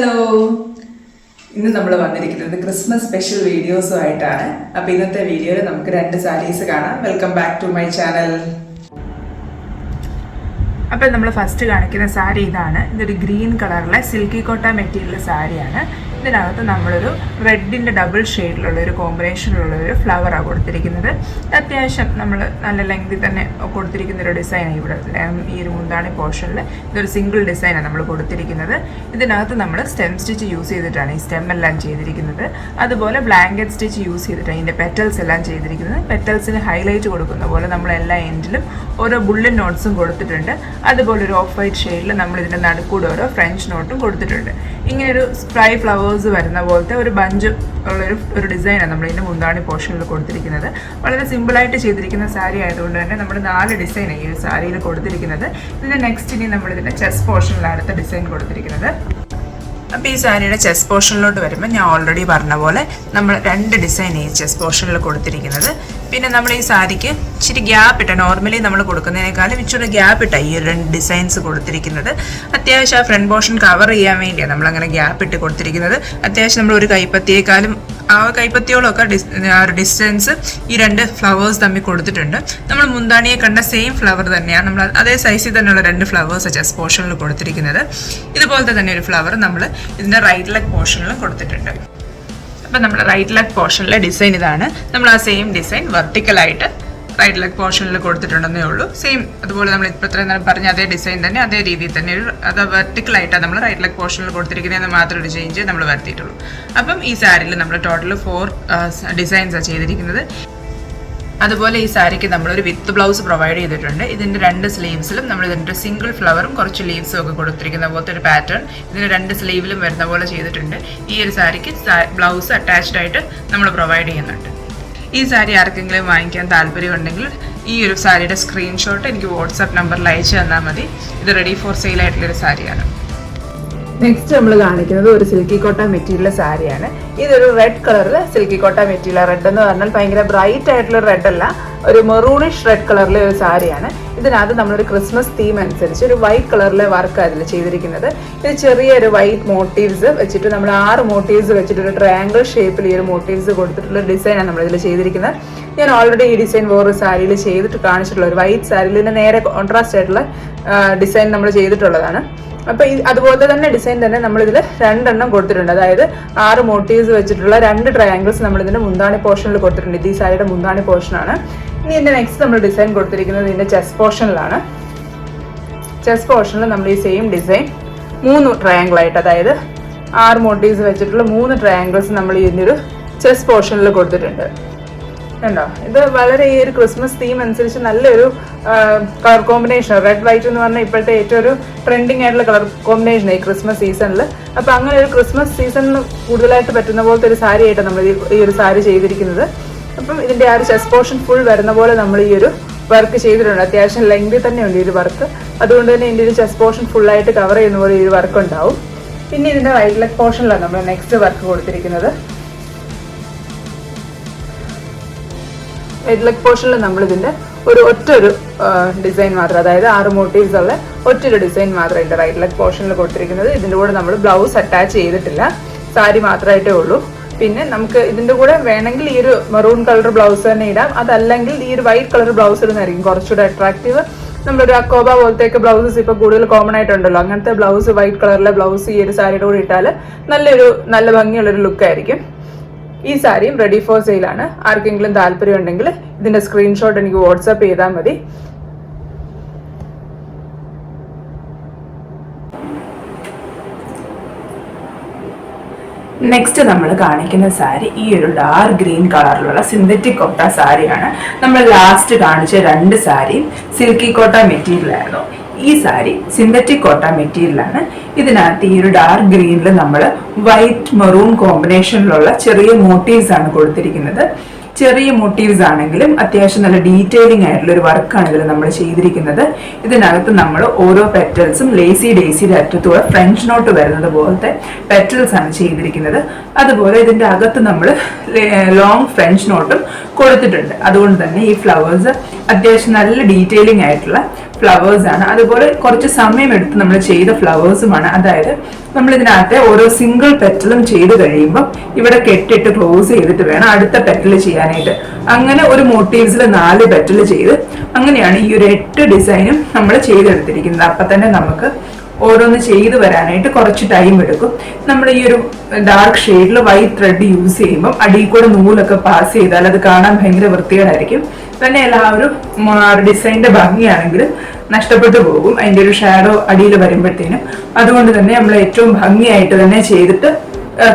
Hello, ഇന്ന് നമ്മൾ വന്നിരിക്കുന്നത് ക്രിസ്മസ് സ്പെഷ്യൽ വീഡിയോസുമായിട്ടാണ്. അപ്പോൾ ഇന്നത്തെ വീഡിയോയിൽ നമുക്ക് 2 സാരീസ് കാണാം. Welcome back to my channel. അപ്പോൾ നമ്മൾ ഫസ്റ്റ് കാണിക്കുന്ന സാരി ഇതാണ്. ഇതൊരു ഗ്രീൻ കളറിലെ സിൽക്കി കോട്ട മെറ്റീരിയൽ സാരിയാണ്. ഇതിനകത്ത് നമ്മളൊരു റെഡിൻ്റെ ഡബിൾ ഷെയ്ഡിലുള്ള ഒരു കോമ്പിനേഷനിലുള്ള ഒരു ഫ്ലവറാണ് കൊടുത്തിരിക്കുന്നത്. അത്യാവശ്യം നമ്മൾ നല്ല ലെങ്തിൽ തന്നെ കൊടുത്തിരിക്കുന്ന ഒരു ഡിസൈനാണ്. ഇവിടെ ഈ ഒരു മുന്താണി പോർഷനിൽ ഇതൊരു സിംഗിൾ ഡിസൈനാണ് നമ്മൾ കൊടുത്തിരിക്കുന്നത്. ഇതിനകത്ത് നമ്മൾ സ്റ്റെം സ്റ്റിച്ച് യൂസ് ചെയ്തിട്ടാണ് ഈ സ്റ്റെം എല്ലാം ചെയ്തിരിക്കുന്നത്. അതുപോലെ ബ്ലാങ്കറ്റ് സ്റ്റിച്ച് യൂസ് ചെയ്തിട്ടാണ് ഇതിൻ്റെ പെറ്റൽസ് എല്ലാം ചെയ്തിരിക്കുന്നത്. പെറ്റൽസിന് ഹൈലൈറ്റ് കൊടുക്കുന്ന പോലെ നമ്മൾ എല്ലാ എൻഡിലും ഓരോ ബുള്ളറ്റ് നോട്ട്സും കൊടുത്തിട്ടുണ്ട്. അതുപോലെ ഒരു ഓഫ് വൈറ്റ് ഷെയ്ഡിൽ നമ്മൾ ഇതിൻ്റെ നടുക്കൂടെ ഓരോ ഫ്രഞ്ച് നോട്ടും കൊടുത്തിട്ടുണ്ട്. ഇങ്ങനൊരു സ്പ്രൈ ഫ്ലവേഴ്സ് വരുന്ന പോലത്തെ ഒരു ബഞ്ച് ഉള്ളൊരു ഡിസൈനാണ് നമ്മൾ ഇതിൻ്റെ മുന്താണി പോർഷനിൽ കൊടുത്തിരിക്കുന്നത്. വളരെ സിമ്പിളായിട്ട് ചെയ്തിരിക്കുന്ന സാരി ആയതുകൊണ്ട് തന്നെ നമ്മൾ 4 ഡിസൈനാണ് ഈ ഒരു സാരിയിൽ കൊടുത്തിരിക്കുന്നത്. ഇതിൻ്റെ നെക്സ്റ്റ് ഇനി നമ്മളിതിൻ്റെ ചെസ്റ്റ് പോർഷനിലാണ് അടുത്ത ഡിസൈൻ കൊടുത്തിരിക്കുന്നത്. അപ്പോൾ ഈ സാരിയുടെ ചെസ്റ്റ് പോർഷനിലോട്ട് വരുമ്പോൾ ഞാൻ ഓൾറെഡി പറഞ്ഞ പോലെ നമ്മൾ 2 ഡിസൈൻ ഈ ചെസ്റ്റ് പോർഷനിൽ കൊടുത്തിരിക്കുന്നത്. പിന്നെ നമ്മൾ ഈ സാരിക്ക് ഇച്ചിരി ഗ്യാപ്പ് ഇട്ട, നോർമലി നമ്മൾ കൊടുക്കുന്നതിനേക്കാളും ഇച്ചിരി ഗ്യാപ്പ് ഇട്ട ഈ 2 ഡിസൈൻസ് കൊടുത്തിരിക്കുന്നത്. അത്യാവശ്യം ആ ഫ്രണ്ട് പോർഷൻ കവർ ചെയ്യാൻ വേണ്ടിയാണ് നമ്മളങ്ങനെ ഗ്യാപ്പ് ഇട്ട് കൊടുത്തിരിക്കുന്നത്. അത്യാവശ്യം നമ്മൾ ഒരു കൈപ്പത്തിയേക്കാളും ആ കൈപ്പത്തിയോളൊക്കെ ആ ഒരു ഡിസ്റ്റൻസ് ഈ 2 ഫ്ലവേഴ്സ് തമ്മിൽ കൊടുത്തിട്ടുണ്ട്. നമ്മൾ മുന്താണിയെ കണ്ട സെയിം ഫ്ലവർ തന്നെയാണ് നമ്മൾ അതേ സൈസിൽ തന്നെയുള്ള 2 ഫ്ലവേഴ്സ് ചെസ്റ്റ് പോർഷനിൽ കൊടുത്തിരിക്കുന്നത്. ഇതുപോലത്തെ തന്നെ ഒരു ഫ്ലവർ നമ്മൾ ഇതിൻ്റെ റൈറ്റ് ലെഗ് പോർഷനിൽ കൊടുത്തിട്ടുണ്ട്. അപ്പം നമ്മുടെ റൈറ്റ് ലെഗ് പോർഷനിലെ ഡിസൈൻ ഇതാണ്. നമ്മൾ ആ സെയിം ഡിസൈൻ വെർട്ടിക്കലായിട്ട് റൈറ്റ് ലെഗ് പോർഷനിൽ കൊടുത്തിട്ടുണ്ടെന്നേ ഉള്ളൂ. സെയിം അതുപോലെ നമ്മൾ ഇപ്പോൾ ഇത്രയും നേരം പറഞ്ഞ അതേ ഡിസൈൻ തന്നെ അതേ രീതിയിൽ തന്നെ അത് വെർട്ടിക്കലായിട്ടാണ് നമ്മൾ റൈറ്റ് ലെഗ് പോർഷനിൽ കൊടുത്തിരിക്കുന്നതെന്ന് മാത്രം ഒരു ചേഞ്ച് നമ്മൾ വരുത്തിയിട്ടുള്ളൂ. അപ്പം ഈ സാരിയിൽ നമ്മൾ ടോട്ടൽ 4 ഡിസൈൻസാണ് ചെയ്തിരിക്കുന്നത്. അതുപോലെ ഈ സാരിക്ക് നമ്മളൊരു വിത്ത് ബ്ലൗസ് പ്രൊവൈഡ് ചെയ്തിട്ടുണ്ട്. ഇതിൻ്റെ 2 സ്ലീവ്സിലും നമ്മൾ ഇതിൻ്റെ സിംഗിൾ ഫ്ലവറും കുറച്ച് ലീവ്സും ഒക്കെ കൊടുത്തിരിക്കുന്ന പോലത്തെ ഒരു പാറ്റേൺ ഇതിന് 2 സ്ലീവിലും വരുന്ന പോലെ ചെയ്തിട്ടുണ്ട്. ഈ ഒരു സാരിക്ക് ബ്ലൗസ് അറ്റാച്ച്ഡ് ആയിട്ട് നമ്മൾ പ്രൊവൈഡ് ചെയ്യുന്നുണ്ട്. ഈ സാരി ആർക്കെങ്കിലും വാങ്ങിക്കാൻ താല്പര്യമുണ്ടെങ്കിൽ ഈ ഒരു സാരിയുടെ സ്ക്രീൻഷോട്ട് എനിക്ക് വാട്സാപ്പ് നമ്പറിൽ അയച്ചു തന്നാൽ മതി. ഇത് റെഡി ഫോർ സെയിൽ ആയിട്ടുള്ളൊരു സാരിയാണ്. നെക്സ്റ്റ് നമ്മൾ കാണിക്കുന്നത് ഒരു സിൽക്കി കോട്ട മെറ്റീരിയൽ സാരിയാണ്. ഇതൊരു റെഡ് കളറിൽ സിൽക്കി കോട്ട മെറ്റീരിയൽ. റെഡ് എന്ന് പറഞ്ഞാൽ ഭയങ്കര ബ്രൈറ്റ് ആയിട്ടുള്ള റെഡ് അല്ല, ഒരു മെറൂണിഷ് റെഡ് കളറിലെ ഒരു സാരിയാണ്. ഇതിനകത്ത് നമ്മളൊരു ക്രിസ്മസ് തീം അനുസരിച്ച് ഒരു വൈറ്റ് കളറിലെ വർക്ക് അതിൽ ചെയ്തിരിക്കുന്നത്. ഇത് ചെറിയൊരു വൈറ്റ് മോട്ടീവ്സ് വെച്ചിട്ട് നമ്മൾ 6 മോട്ടീവ്സ് വെച്ചിട്ട് ഒരു ട്രയാങ്കിൾ ഷേപ്പിൽ ഈ ഒരു മോട്ടീവ്സ് കൊടുത്തിട്ടുള്ള ഡിസൈനാണ് നമ്മളിതിൽ ചെയ്തിരിക്കുന്നത്. ഞാൻ ഓൾറെഡി ഈ ഡിസൈൻ വേറൊരു സാരിയിൽ ചെയ്തിട്ട് കാണിച്ചിട്ടുള്ള ഒരു വൈറ്റ് സാരിയിൽ ഇതിൻ്റെ നേരെ കോൺട്രാസ്റ്റ് ആയിട്ടുള്ള ഡിസൈൻ നമ്മൾ ചെയ്തിട്ടുള്ളതാണ്. അപ്പോൾ അതുപോലത്തെ തന്നെ ഡിസൈൻ തന്നെ നമ്മളിതിൽ 2 എണ്ണം കൊടുത്തിട്ടുണ്ട്. അതായത് 6 മോട്ടീവ്സ് വെച്ചിട്ടുള്ള 2 ട്രയാങ്കിൾസ് നമ്മളിതിൻ്റെ മുന്താണി പോർഷനിൽ കൊടുത്തിട്ടുണ്ട്. ഇത് ഈ സാരിയുടെ മുന്താണി പോർഷനാണ്. ഇനി ഇതിൻ്റെ നെക്സ്റ്റ് നമ്മൾ ഡിസൈൻ കൊടുത്തിരിക്കുന്നത് ഇതിൻ്റെ ചെസ്റ്റ് പോർഷനിലാണ്. ചെസ്റ്റ് പോർഷനിൽ നമ്മൾ ഈ സെയിം ഡിസൈൻ 3 ട്രയാങ്കിളായിട്ട്, അതായത് 6 മോട്ടീവ്സ് വെച്ചിട്ടുള്ള 3 ട്രയാങ്കിൾസ് നമ്മൾ ഇതിൻ്റെ ഒരു ചെസ്റ്റ് പോർഷനിൽ കൊടുത്തിട്ടുണ്ട്. കണ്ടോ, ഇത് വളരെ ഈ ഒരു ക്രിസ്മസ് തീം അനുസരിച്ച് നല്ലൊരു കളർ കോമ്പിനേഷൻ. റെഡ് വൈറ്റ് എന്ന് പറഞ്ഞാൽ ഇപ്പോഴത്തെ ഏറ്റവും ഒരു ട്രെൻഡിങ് ആയിട്ടുള്ള കളർ കോമ്പിനേഷൻ ഈ ക്രിസ്മസ് സീസണിൽ. അപ്പോൾ അങ്ങനെ ഒരു ക്രിസ്മസ് സീസണിന് കൂടുതലായിട്ട് പറ്റുന്ന പോലത്തെ ഒരു സാരി ആയിട്ടാണ് നമ്മൾ ഈ ഒരു സാരി ചെയ്തിരിക്കുന്നത്. അപ്പം ഇതിൻ്റെ ആ ഒരു ചെസ്റ്റ് പോർഷൻ ഫുൾ വരുന്ന പോലെ നമ്മൾ ഈ ഒരു വർക്ക് ചെയ്തിട്ടുണ്ട്. അത്യാവശ്യം ലെങ്തി തന്നെയുണ്ട് ഈ ഒരു വർക്ക്. അതുകൊണ്ട് തന്നെ ഇതിൻ്റെ ഒരു ചെസ്റ്റ് പോർഷൻ ഫുള്ളായിട്ട് കവർ ചെയ്യുന്ന പോലെ ഈ ഒരു വർക്ക് ഉണ്ടാവും. പിന്നെ ഇതിൻ്റെ റൈറ്റ് ലെഗ് പോർഷനിലാണ് നമ്മൾ നെക്സ്റ്റ് വർക്ക് കൊടുത്തിരിക്കുന്നത്. റൈറ്റ് ലെഗ് പോർഷനിൽ നമ്മളിതിൻ്റെ ഒറ്റൊരു ഡിസൈൻ മാത്രം, അതായത് 6 മോട്ടീവ്സ് ഉള്ള ഒറ്റൊരു ഡിസൈൻ മാത്രം ഇതിൻ്റെ റൈറ്റ് ലെഗ് പോർഷനിൽ കൊടുത്തിരിക്കുന്നത്. ഇതിൻ്റെ കൂടെ നമ്മൾ ബ്ലൗസ് അറ്റാച്ച് ചെയ്തിട്ടില്ല, സാരി മാത്രമായിട്ടേ ഉള്ളൂ. പിന്നെ നമുക്ക് ഇതിൻ്റെ കൂടെ വേണമെങ്കിൽ ഈ ഒരു മെറൂൺ കളർ ബ്ലൗസ് തന്നെ ഇടാം. അതല്ലെങ്കിൽ ഈ ഒരു വൈറ്റ് കളർ ബ്ലൗസ് ഇടുന്നതായിരിക്കും കുറച്ചുകൂടെ അട്രാക്റ്റീവ്. നമ്മളൊരു അക്കോബ പോലത്തെയൊക്കെ ബ്ലൗസസ് ഇപ്പോൾ കൂടുതൽ കോമൺ ആയിട്ടുണ്ടല്ലോ, അങ്ങനത്തെ ബ്ലൗസ് വൈറ്റ് കളറിലെ ബ്ലൗസ് ഈ ഒരു സാരിയുടെ കൂടെ ഇട്ടാൽ നല്ല ഭംഗിയുള്ളൊരു ലുക്കായിരിക്കും. ഈ സാരിയും റെഡി ഫോർ സെയിലാണ്. ആർക്കെങ്കിലും താല്പര്യം ഉണ്ടെങ്കിൽ ഇതിൻ്റെ സ്ക്രീൻഷോട്ട് എനിക്ക് വാട്സാപ്പ് ചെയ്താൽ മതി. നെക്സ്റ്റ് നമ്മൾ കാണിക്കുന്ന സാരി ഈ ഒരു ഡാർക്ക് ഗ്രീൻ കളറിലുള്ള സിന്തറ്റിക് കോട്ട സാരിയാണ്. നമ്മൾ ലാസ്റ്റ് കാണിച്ച 2 സാരിയും സിൽക്കി കോട്ട മെറ്റീരിയലായിരുന്നു. ഈ സാരി സിന്തറ്റിക് കോട്ട മെറ്റീരിയലാണ്. ഇതിനകത്ത് ഈ ഒരു ഡാർക്ക് ഗ്രീനിൽ നമ്മൾ വൈറ്റ് മെറൂൺ കോമ്പിനേഷനിലുള്ള ചെറിയ മോട്ടീവ്സ് ആണ് കൊടുത്തിരിക്കുന്നത്. ചെറിയ മോട്ടീവ്സ് ആണെങ്കിലും അത്യാവശ്യം നല്ല ഡീറ്റെയിലിംഗ് ആയിട്ടുള്ള ഒരു വർക്കാണ് ഇതിൽ നമ്മൾ ചെയ്തിരിക്കുന്നത്. ഇതിനകത്ത് നമ്മൾ ഓരോ പെറ്റൽസും ലേസി ഡേസിയുടെ അറ്റത്തൂടെ ഫ്രഞ്ച് നോട്ട് വരുന്നത് പോലത്തെ പെറ്റൽസ് ആണ് ചെയ്തിരിക്കുന്നത്. അതുപോലെ ഇതിൻ്റെ അകത്ത് നമ്മൾ ലോങ് ഫ്രഞ്ച് നോട്ടും കൊടുത്തിട്ടുണ്ട്. അതുകൊണ്ട് തന്നെ ഈ ഫ്ലവേഴ്സ് അത്യാവശ്യം നല്ല ഡീറ്റെയിലിംഗ് ആയിട്ടുള്ള ഫ്ലവേഴ്സ് ആണ്. അതുപോലെ കുറച്ച് സമയമെടുത്ത് നമ്മൾ ചെയ്ത ഫ്ലവേഴ്സുമാണ്. അതായത് നമ്മൾ ഇതിനകത്ത് ഓരോ സിംഗിൾ പെറ്റലും ചെയ്ത് കഴിയുമ്പോൾ ഇവിടെ കെട്ടിട്ട് ക്ലോസ് ചെയ്തിട്ട് വേണം അടുത്ത പെറ്റൽ ചെയ്യാനായിട്ട്. അങ്ങനെ ഒരു മോട്ടീവ്സിൽ 4 പെറ്റൽ ചെയ്ത് അങ്ങനെയാണ് ഈ ഒരു 8 ഡിസൈനും നമ്മൾ ചെയ്തെടുത്തിരിക്കുന്നത്. അപ്പൊ തന്നെ നമുക്ക് ഓരോന്ന് ചെയ്ത് വരാനായിട്ട് കുറച്ച് ടൈം എടുക്കും. നമ്മൾ ഈ ഒരു ഡാർക്ക് ഷെയ്ഡിൽ വൈറ്റ് ത്രെഡ് യൂസ് ചെയ്യുമ്പോൾ അടിയിൽ കൂടെ നൂലൊക്കെ പാസ് ചെയ്താൽ അത് കാണാൻ ഭയങ്കര വൃത്തികേടായിരിക്കും. തന്നെ എല്ലാവരും ഡിസൈനിന്റെ ഭംഗിയാണെങ്കിൽ നഷ്ടപ്പെട്ടു പോകും, അതിന്റെ ഒരു ഷാഡോ അടിയിൽ വരുമ്പോഴത്തേനും. അതുകൊണ്ട് തന്നെ നമ്മൾ ഏറ്റവും ഭംഗിയായിട്ട് തന്നെ ചെയ്തിട്ട്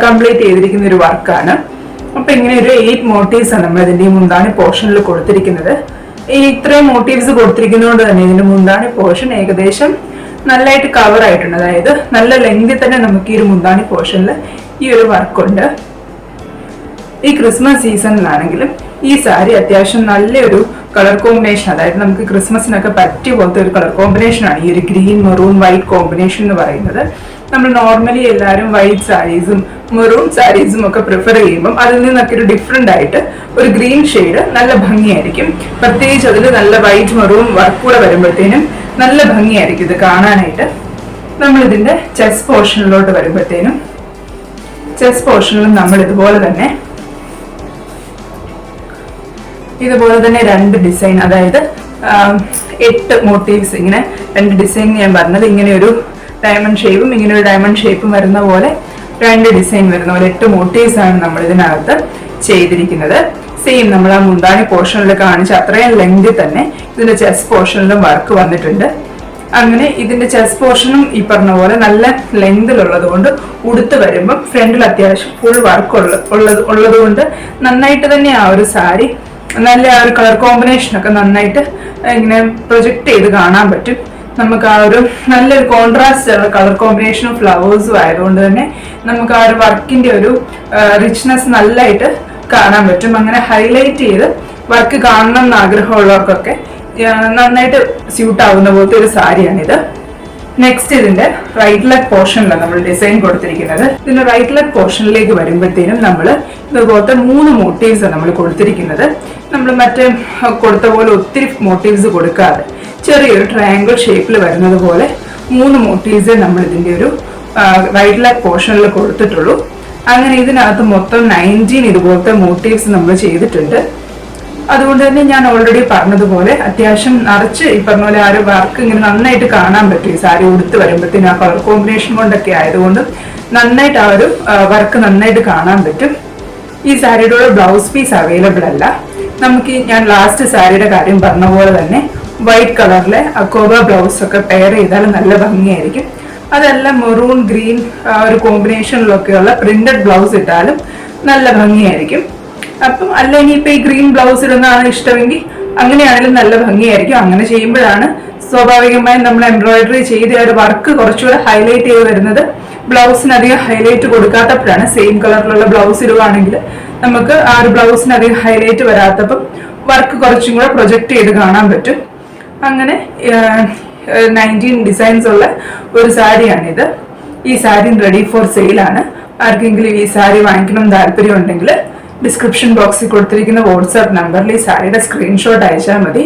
കംപ്ലീറ്റ് ചെയ്തിരിക്കുന്ന ഒരു വർക്കാണ്. അപ്പൊ ഇങ്ങനെ ഒരു 8 മോട്ടീവ്സ് ആണ് നമ്മൾ ഇതിന്റെ മുന്താണി പോർഷനിൽ കൊടുത്തിരിക്കുന്നത്. ഈ ഇത്രയും മോട്ടീവ്സ് കൊടുത്തിരിക്കുന്നതുകൊണ്ട് തന്നെ ഇതിന്റെ മുന്താണി പോർഷൻ ഏകദേശം നല്ലതായിട്ട് കവർ ആയിട്ടുണ്ട്. അതായത് നല്ല ലെങ്തിൽ തന്നെ നമുക്ക് ഈ ഒരു മുന്താണി പോർഷനിൽ ഈ ഒരു വർക്കുണ്ട്. ഈ ക്രിസ്മസ് സീസണിലാണെങ്കിലും ഈ സാരി അത്യാവശ്യം നല്ലൊരു കളർ കോമ്പിനേഷൻ, അതായത് നമുക്ക് ക്രിസ്മസിനൊക്കെ പറ്റിയ പോലത്തെ ഒരു കളർ കോമ്പിനേഷൻ ആണ് ഈ ഒരു ഗ്രീൻ മെറൂൺ വൈറ്റ് കോമ്പിനേഷൻ എന്ന് പറയുന്നത്. നമ്മൾ നോർമലി എല്ലാവരും വൈറ്റ് സാരീസും മെറൂൺ സാരീസും ഒക്കെ പ്രിഫർ ചെയ്യുമ്പോൾ അതിൽ നിന്നൊക്കെ ഒരു ഡിഫറെന്റ് ആയിട്ട് ഒരു ഗ്രീൻ ഷെയ്ഡ് നല്ല ഭംഗിയായിരിക്കും. പ്രത്യേകിച്ച് അതിൽ നല്ല വൈറ്റ് മെറൂൺ വർക്ക് കൂടെ വരുമ്പോഴത്തേനും നല്ല ഭംഗിയായിരിക്കും ഇത് കാണാനായിട്ട്. നമ്മൾ ഇതിന്റെ ചെസ്റ്റ് പോർഷനിലോട്ട് വരുമ്പോഴത്തേനും ചെസ്റ്റ് പോർഷനിലും നമ്മൾ ഇതുപോലെ തന്നെ 2 ഡിസൈൻ, അതായത് 8 മോട്ടീവ്സ്, ഇങ്ങനെ 2 ഡിസൈൻ ഞാൻ പറഞ്ഞത് ഇങ്ങനെ ഒരു ഡയമണ്ട് ഷേപ്പും ഇങ്ങനെ ഒരു ഡയമണ്ട് ഷേപ്പും വരുന്ന പോലെ 2 ഡിസൈൻ വരുന്ന പോലെ 8 മോട്ടീവ്സ് ആണ് നമ്മൾ ഇതിനകത്ത് ചെയ്തിരിക്കുന്നത്. സെയിം നമ്മൾ ആ മുന്താണി പോർഷനിൽ കാണിച്ച അത്രയും ലെങ്തിൽ തന്നെ ഇതിന്റെ ചെസ്റ്റ് പോർഷനിലും വർക്ക് വന്നിട്ടുണ്ട്. അങ്ങനെ ഇതിന്റെ ചെസ്റ്റ് പോർഷനും ഈ പറഞ്ഞ പോലെ നല്ല ലെങ്തിലുള്ളത് കൊണ്ട് ഉടുത്ത് വരുമ്പം ഫ്രണ്ടിൽ അത്യാവശ്യം ഫുൾ വർക്ക് ഉള്ളത് കൊണ്ട് നന്നായിട്ട് തന്നെ ആ ഒരു സാരി നല്ല ആ ഒരു കളർ കോമ്പിനേഷൻ ഒക്കെ നന്നായിട്ട് ഇങ്ങനെ പ്രൊജക്ട് ചെയ്ത് കാണാൻ പറ്റും. നമുക്ക് ആ ഒരു നല്ലൊരു കോൺട്രാസ്റ്റ് കളർ കോമ്പിനേഷനും ഫ്ലവേഴ്സും ആയതുകൊണ്ട് തന്നെ നമുക്ക് ആ ഒരു വർക്കിന്റെ ഒരു റിച്ച്നെസ് നല്ലതായിട്ട് കാണാൻ പറ്റും. അങ്ങനെ ഹൈലൈറ്റ് ചെയ്ത് വർക്ക് കാണണം എന്ന് ആഗ്രഹമുള്ളവർക്കൊക്കെ നന്നായിട്ട് സ്യൂട്ട് ആവുന്ന പോലത്തെ ഒരു സാരിയാണിത്. നെക്സ്റ്റ് ഇതിന്റെ റൈറ്റ് ലെഗ് പോർഷനിലാണ് നമ്മൾ ഡിസൈൻ കൊടുത്തിരിക്കുന്നത്. ഇതിന്റെ റൈറ്റ് ലെഗ് പോർഷനിലേക്ക് വരുമ്പോഴത്തേനും നമ്മൾ ഇതുപോലത്തെ 3 മോട്ടീവ്സ് നമ്മൾ കൊടുത്തിരിക്കുന്നത്. നമ്മൾ മറ്റേ കൊടുത്ത പോലെ ഒത്തിരി മോട്ടീവ്സ് കൊടുക്കാതെ ചെറിയൊരു ട്രയാങ്കിൾ ഷേപ്പിൽ വരുന്നത് പോലെ 3 മോട്ടീവ്സേ നമ്മൾ ഇതിന്റെ ഒരു റൈറ്റ് ലെഗ് പോർഷനിൽ കൊടുത്തിട്ടുള്ളൂ. അങ്ങനെ ഇതിനകത്ത് മൊത്തം 19 ഇതുപോലത്തെ മോട്ടീവ്സ് നമ്മൾ ചെയ്തിട്ടുണ്ട്. അതുകൊണ്ട് തന്നെ ഞാൻ ഓൾറെഡി പറഞ്ഞതുപോലെ അത്യാവശ്യം നിറച്ച് ഈ പറഞ്ഞ പോലെ ആ ഒരു വർക്ക് ഇങ്ങനെ നന്നായിട്ട് കാണാൻ പറ്റും. ഈ സാരി ഉടുത്ത് വരുമ്പോഴത്തേനും ആ കളർ കോമ്പിനേഷൻ കൊണ്ടൊക്കെ ആയതുകൊണ്ട് നന്നായിട്ട് ആ ഒരു വർക്ക് നന്നായിട്ട് കാണാൻ പറ്റും. ഈ സാരിയുടെ കൂടെ ബ്ലൗസ് പീസ് അവൈലബിൾ അല്ല. നമുക്ക് ഞാൻ ലാസ്റ്റ് സാരിയുടെ കാര്യം പറഞ്ഞ പോലെ തന്നെ വൈറ്റ് കളറിലെ അക്കോബ ബ്ലൗസ് ഒക്കെ പെയർ ചെയ്താൽ നല്ല ഭംഗിയായിരിക്കും. അതല്ല മെറൂൺ ഗ്രീൻ ഒരു കോമ്പിനേഷനിലൊക്കെയുള്ള പ്രിന്റഡ് ബ്ലൗസ് ഇട്ടാലും നല്ല ഭംഗിയായിരിക്കും. അപ്പം അല്ല ഇനിയിപ്പോ ഈ ഗ്രീൻ ബ്ലൗസ് ഇടുന്നതാണ് ഇഷ്ടമെങ്കിൽ അങ്ങനെയാണെങ്കിലും നല്ല ഭംഗിയായിരിക്കും. അങ്ങനെ ചെയ്യുമ്പോഴാണ് സ്വാഭാവികമായും നമ്മൾ എംബ്രോയിഡറി ചെയ്ത് ഒരു വർക്ക് കുറച്ചുകൂടെ ഹൈലൈറ്റ് ചെയ്ത് വരുന്നത്. ബ്ലൗസിന് അധികം ഹൈലൈറ്റ് കൊടുക്കാത്തപ്പോഴാണ്. സെയിം കളറിലുള്ള ബ്ലൗസ് ഇടുവാണെങ്കിൽ നമുക്ക് ആ ഒരു ബ്ലൗസിന് അധികം ഹൈലൈറ്റ് വരാത്തപ്പം വർക്ക് കുറച്ചും കൂടെ പ്രൊജക്ട് ചെയ്ത് കാണാൻ പറ്റും. അങ്ങനെ 19 ഡിസൈൻസ് ഉള്ള ഒരു സാരിയാണിത്. ഈ സാരി റെഡി ഫോർ സെയിലാണ്. ആർക്കെങ്കിലും ഈ സാരി വാങ്ങിക്കണം താല്പര്യം ഉണ്ടെങ്കിൽ ഡിസ്ക്രിപ്ഷൻ ബോക്സിൽ കൊടുത്തിരിക്കുന്ന വാട്സാപ്പ് നമ്പറിൽ ഈ സാരിയുടെ സ്ക്രീൻഷോട്ട് അയച്ചാൽ മതി.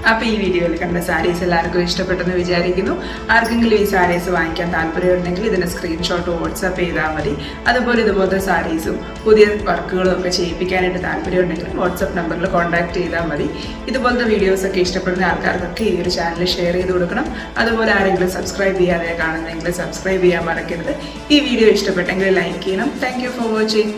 അപ്പോൾ ഈ വീഡിയോയിൽ കണ്ട സാരീസ് എല്ലാവർക്കും ഇഷ്ടപ്പെട്ടെന്ന് വിചാരിക്കുന്നു. ആർക്കെങ്കിലും ഈ സാരീസ് വാങ്ങിക്കാൻ താല്പര്യമുണ്ടെങ്കിൽ ഇതിന് സ്ക്രീൻഷോട്ട് വാട്സാപ്പ് ചെയ്താൽ മതി. അതുപോലെ ഇതുപോലത്തെ സാരീസും പുതിയ വർക്കുകളും ഒക്കെ ചെയ്യിപ്പിക്കാനായിട്ട് താല്പര്യമുണ്ടെങ്കിൽ വാട്സാപ്പ് നമ്പറിൽ കോൺടാക്ട് ചെയ്താൽ മതി. ഇതുപോലത്തെ വീഡിയോസൊക്കെ ഇഷ്ടപ്പെടുന്ന ആൾക്കാർക്കൊക്കെ ഈ ഒരു ചാനൽ ഷെയർ ചെയ്ത് കൊടുക്കണം. അതുപോലെ ആരെങ്കിലും സബ്സ്ക്രൈബ് ചെയ്യാതെ കാണുന്നെങ്കിൽ സബ്സ്ക്രൈബ് ചെയ്യാൻ മറക്കരുത്. ഈ വീഡിയോ ഇഷ്ടപ്പെട്ടെങ്കിൽ ലൈക്ക് ചെയ്യണം. Thank you for watching.